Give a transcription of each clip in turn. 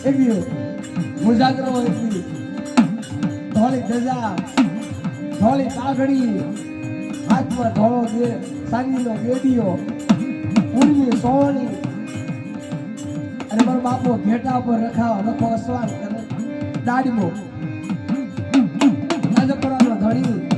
એક મુજાગરો હતી ધોળી ધજા ધોળી કાગડી હાથમાં ધોળો સાંગીનો ગેડીયો ઉર્મી સોણી અને મારો બાપો ઘેટા ઉપર લખો અસવાન કરે દાડીમો રાજપરાનો ધણી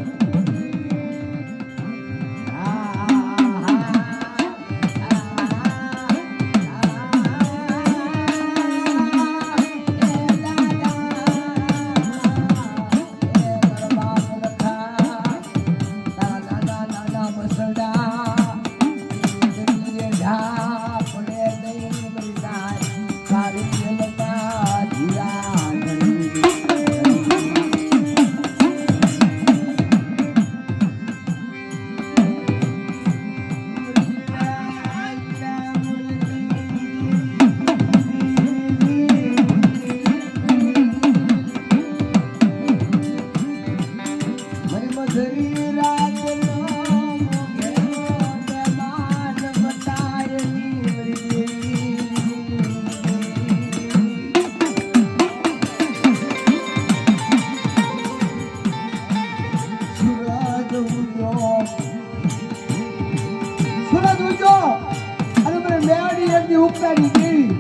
ઉપકારી દેવી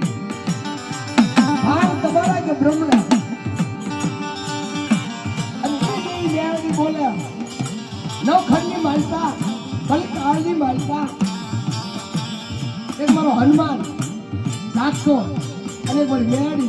ભાવ તમારા કે બ્રહ્મણા અને બોલ્યા નવખંડની માલતા કલિકાળની માલતા એક મારો હનુમાન 700 અને પણ મેળી